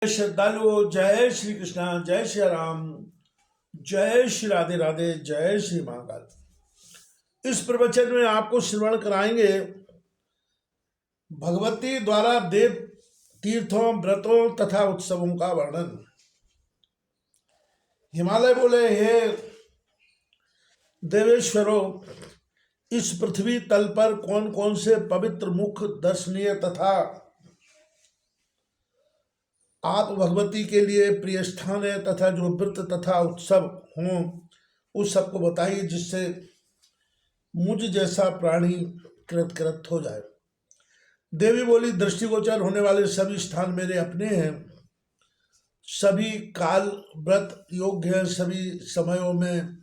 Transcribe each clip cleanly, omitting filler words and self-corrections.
श्रद्धालुओं, जय श्री कृष्णा, जय श्री राम, जय श्री राधे राधे, जय श्री महाकाल। इस प्रवचन में आपको श्रवण कराएंगे भगवती द्वारा देव तीर्थों, व्रतों तथा उत्सवों का वर्णन। हिमालय बोले, हे देवेश्वरों, इस पृथ्वी तल पर कौन कौन से पवित्र मुख दर्शनीय तथा आप भगवती के लिए प्रिय स्थान है तथा जो व्रत तथा उत्सव हों उस सबको बताइए, जिससे मुझ जैसा प्राणी कृत हो जाए। देवी बोली, दृष्टिगोचर होने वाले सभी स्थान मेरे अपने हैं, सभी काल व्रत योग्य हैं, सभी समयों में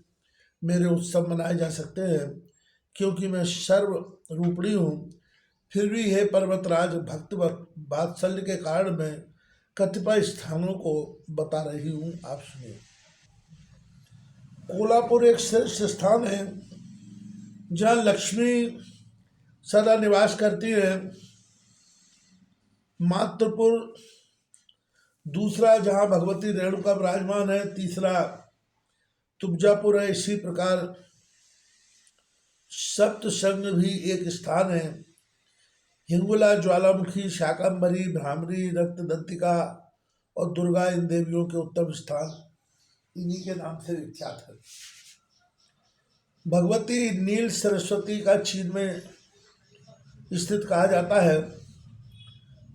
मेरे उत्सव मनाए जा सकते हैं, क्योंकि मैं सर्व रूपणी हूँ। फिर भी हे पर्वतराज, भक्त वात्सल्य के कारण मैं कतिपय स्थानों को बता रही हूँ, आप सुनिए। कोल्हापुर एक श्रेष्ठ स्थान है जहाँ लक्ष्मी सदा निवास करती है। मातृपुर दूसरा, जहाँ भगवती रेणुका विराजमान है। तीसरा तुबजापुर है। इसी प्रकार सप्तशृंग भी एक स्थान है। हिंगुला, ज्वालामुखी, शाकंभरी, भ्रामरी, रक्तदंतिका और दुर्गा इन देवियों के उत्तम स्थान इन्हीं के नाम से विख्यात है। भगवती नील सरस्वती का चीन में स्थित कहा जाता है।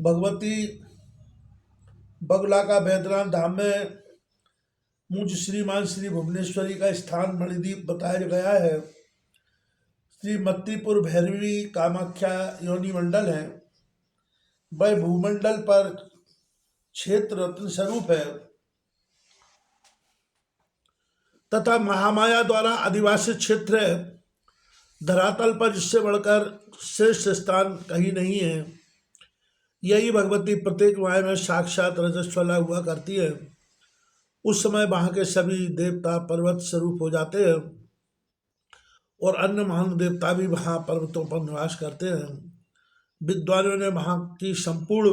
भगवती बगला का बैद्यनाथ धाम में मुझ श्रीमान श्री भुवनेश्वरी का स्थान मणिदीप बताया गया है। श्री मत्तीपुर भैरवी कामाख्या योनि मंडल है। वह भूमंडल पर क्षेत्र रत्न स्वरूप है तथा महामाया द्वारा आदिवासी क्षेत्र है। धरातल पर इससे बढ़कर श्रेष्ठ स्थान कहीं नहीं है। यही भगवती प्रत्येक माया में साक्षात रजस्वला हुआ करती है। उस समय वहाँ के सभी देवता पर्वत स्वरूप हो जाते हैं और अन्य महान देवता भी वहाँ पर्वतों पर निवास करते हैं। विद्वानों ने वहाँ की संपूर्ण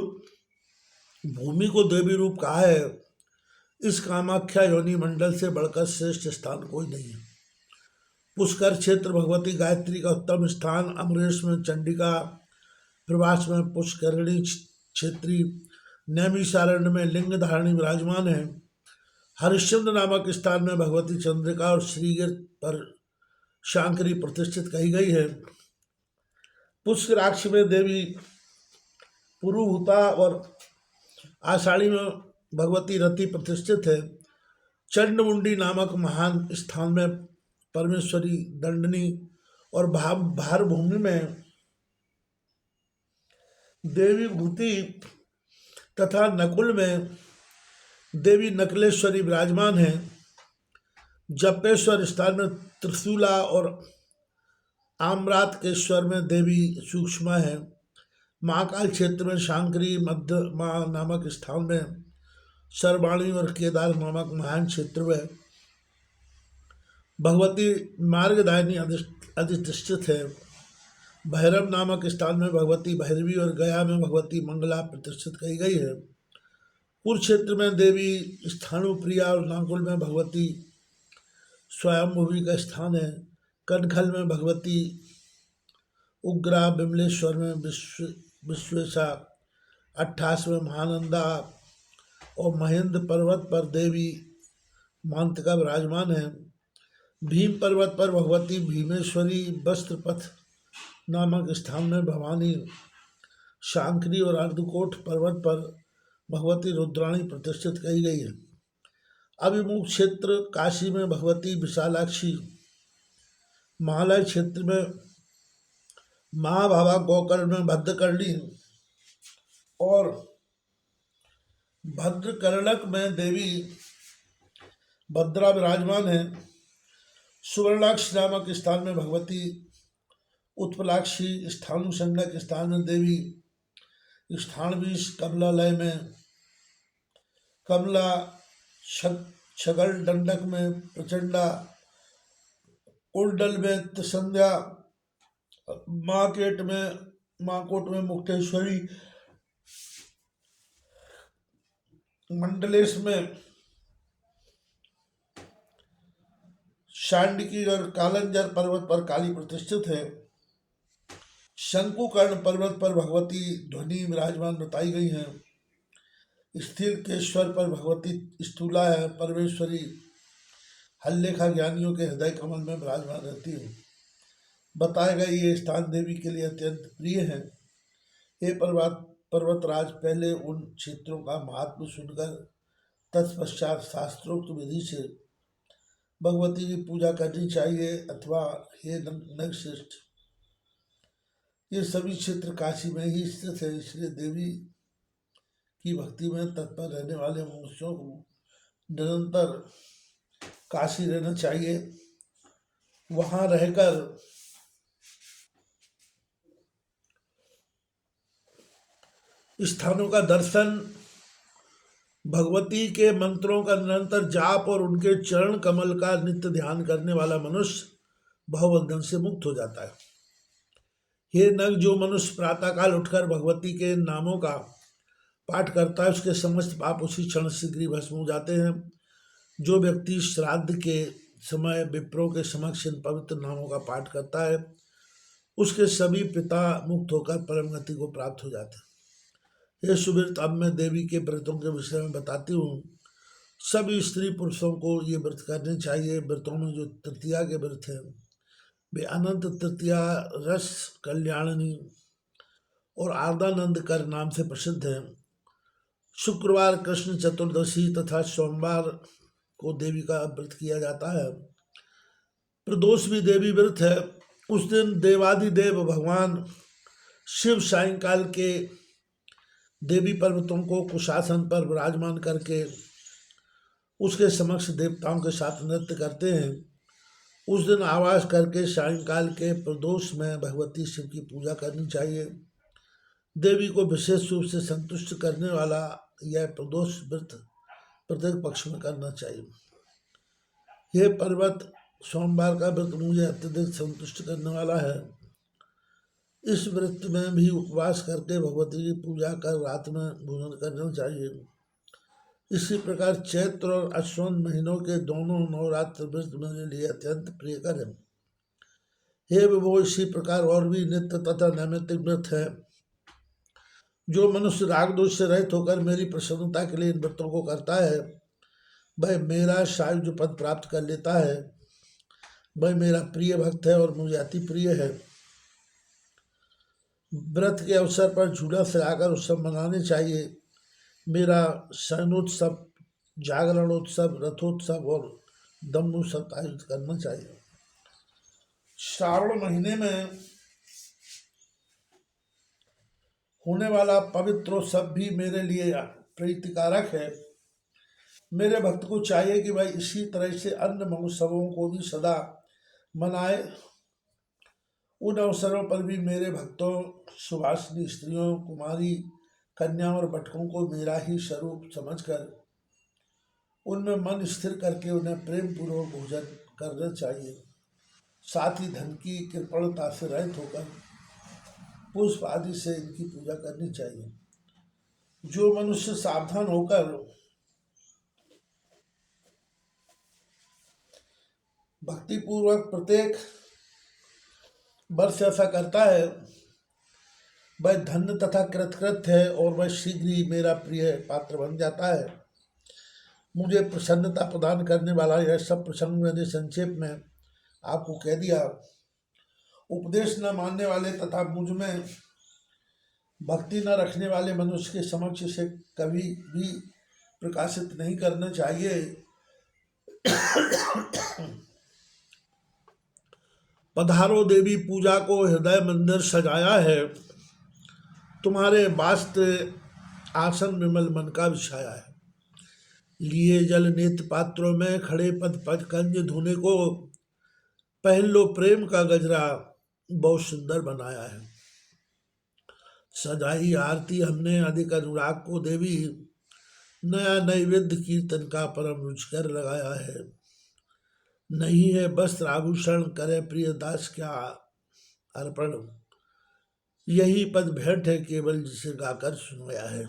भूमि को देवी रूप कहा है। इस कामाख्या योनि मंडल से बढ़कर श्रेष्ठ स्थान कोई नहीं है। पुष्कर क्षेत्र भगवती गायत्री का उत्तम स्थान। अमरेश में चंडिका, प्रभास में पुष्करिणी क्षेत्री, नैमिषारण्य में लिंग धारणी विराजमान है। हरिश्चंद्र नामक स्थान में भगवती चंद्रिका और श्रीगिर पर शांकरी प्रतिष्ठित कही गई है। पुष्कराक्ष में देवी पुरुहुता और आषाढ़ी में भगवती रति प्रतिष्ठित है। चंडमुंडी नामक महान स्थान में परमेश्वरी दंडनी और भार भूमि में देवी भूति तथा नकुल में देवी नकलेश्वरी विराजमान है। जपेश्वर स्थान में त्रिशूला और आम्रातकेश्वर में देवी सूक्ष्मा है। महाकाल क्षेत्र में शांकरी, मध्य माँ नामक स्थान में सर्वाणी और केदार नामक महान क्षेत्र में भगवती मार्गदायिनी अधिष्ठित है। भैरव नामक स्थान में भगवती भैरवी और गया में भगवती मंगला प्रतिष्ठित कही गई है। कुरुक्षेत्र में देवी स्थाणुप्रिया और नागुल में भगवती स्वयंभुवी का स्थान है। कनखल में भगवती उग्रा, विमलेश्वर में विश्वेशा, 28वें महानंदा और महेंद्र पर्वत पर देवी मांतिका विराजमान है। भीम पर्वत पर भगवती भीमेश्वरी, वस्त्रपथ नामक स्थान में भवानी शांकरी और अर्धकोट पर्वत पर भगवती रुद्राणी प्रतिष्ठित कही गई है। अभिमुख क्षेत्र काशी में भगवती विशालाक्षी, महालय क्षेत्र में महाभावा, गोकर्ण में भद्रकर्णी और भद्रकर्णक में देवी भद्रा विराजमान है। सुवर्णाक्ष नामक स्थान में भगवती उत्पलाक्षी, स्थानुसंज्ञक स्थान में देवी स्थानवीश, कमलालय में कमला, छगल दंडक में प्रचंडा, कुंडल में त्रिसंध्या, माकोट में मुक्तेश्वरी, मंडलेश में शांडिकी और कालंजर पर्वत पर काली प्रतिष्ठित है। शंकुकर्ण पर्वत पर भगवती ध्वनि विराजमान बताई गई हैं। स्थिरकेश्वर पर भगवती स्थूला है। परमेश्वरी हल्लेखा ज्ञानियों के हृदय कमल में विराजमान रहती है। बताए गए ये स्थान देवी के लिए अत्यंत प्रिय है। ये पर्वतराज पहले उन क्षेत्रों का महात्म सुनकर तत्पश्चात शास्त्रोक्त विधि से भगवती की पूजा करनी चाहिए। अथवा हे नगश्रेष्ठ, ये सभी क्षेत्र काशी में ही स्थित है, इसलिए देवी की भक्ति में तत्पर रहने वाले मनुष्यों को निरंतर काशी रहना चाहिए। वहाँ रहकर स्थानों का दर्शन, भगवती के मंत्रों का निरंतर जाप और उनके चरण कमल का नित्य ध्यान करने वाला मनुष्य भवबंधन से मुक्त हो जाता है। हे नग, जो मनुष्य प्रातःकाल उठकर भगवती के नामों का पाठ करता है उसके समस्त पाप उसी क्षण शीघ्र भस्म हो जाते हैं। जो व्यक्ति श्राद्ध के समय विप्रों के समक्ष इन पवित्र नामों का पाठ करता है उसके सभी पिता मुक्त होकर परम गति को प्राप्त हो जाते हैं। ये सुव्रत अब मैं देवी के व्रतों के विषय में बताती हूँ। सभी स्त्री पुरुषों को ये व्रत करने चाहिए। व्रतों में जो तृतीया के व्रत हैं वे अनंत तृतीया, रस कल्याणनी और आर्दानंद कर नाम से प्रसिद्ध हैं। शुक्रवार, कृष्ण चतुर्दशी तथा सोमवार को देवी का व्रत किया जाता है। प्रदोष भी देवी व्रत है। उस दिन देवादिदेव भगवान शिव सायंकाल के देवी पर्वतों को कुशासन पर विराजमान करके उसके समक्ष देवताओं के साथ नृत्य करते हैं। उस दिन आवास करके सायंकाल के प्रदोष में भगवती शिव की पूजा करनी चाहिए। देवी को विशेष रूप से संतुष्ट करने वाला यह प्रदोष व्रत प्रत्येक पक्ष में करना चाहिए। यह पर्वत सोमवार का व्रत मुझे अत्यधिक संतुष्ट करने वाला है। इस व्रत में भी उपवास करके भगवती की पूजा कर रात में भोजन करना चाहिए। इसी प्रकार चैत्र और अश्विन महीनों के दोनों नवरात्र व्रत मेरे लिए अत्यंत प्रियकर है। हे विभो, इसी प्रकार और भी नित्य तथा नैमित्तिक व्रत है। जो मनुष्य राग दोष से रहित होकर मेरी प्रसन्नता के लिए इन व्रतों को करता है वह मेरा सायुज्य पद प्राप्त कर लेता है। वह मेरा प्रिय भक्त है और मुझे अति प्रिय है। व्रत के अवसर पर झूला सजाकर उत्सव मनाने चाहिए। मेरा शयनोत्सव, जागरणोत्सव, रथोत्सव और दम्भोत्सव आयोजित करना चाहिए। श्रावण महीने में होने वाला पवित्रोत्सव भी मेरे लिए प्रीतिकारक है। मेरे भक्त को चाहिए कि वह इसी तरह से अन्य महोत्सवों को भी सदा मनाए। उन अवसरों पर भी मेरे भक्तों, सुभाषिनी स्त्रियों, कुमारी, कन्या और बटकों को मेरा ही स्वरूप समझकर उनमें मन स्थिर करके उन्हें प्रेम पूर्वक भोजन करना चाहिए। साथ ही धन की कृपणता से रहित होकर पुष्प आदि से इनकी पूजा करनी चाहिए। जो मनुष्य सावधान होकर भक्तिपूर्वक प्रत्येक वर्ष ऐसा करता है वह धन्य तथा कृतकृत्य है और वह शीघ्र ही मेरा प्रिय पात्र बन जाता है। मुझे प्रसन्नता प्रदान करने वाला यह सब प्रसंग मैंने संक्षेप में आपको कह दिया। उपदेश न मानने वाले तथा मुझ में भक्ति न रखने वाले मनुष्य के समक्ष इसे कभी भी प्रकाशित नहीं करना चाहिए। पधारो देवी, पूजा को हृदय मंदिर सजाया है। तुम्हारे वास्ते आसन विमल मन का बिछाया है। लिए जल नेत्र पात्रों में खड़े पद पद कंज धोने को पहन लो प्रेम का गजरा, बहुत सुंदर बनाया है। सजाई आरती हमने अधिक अनुराग को देवी, नया नैवेद्य कीर्तन का परम रुचिकर लगाया है। नहीं है वस्त्र आभूषण, करे प्रिय दास क्या अर्पण, यही पद भेंट है केवल जिसे गाकर सुनाया है।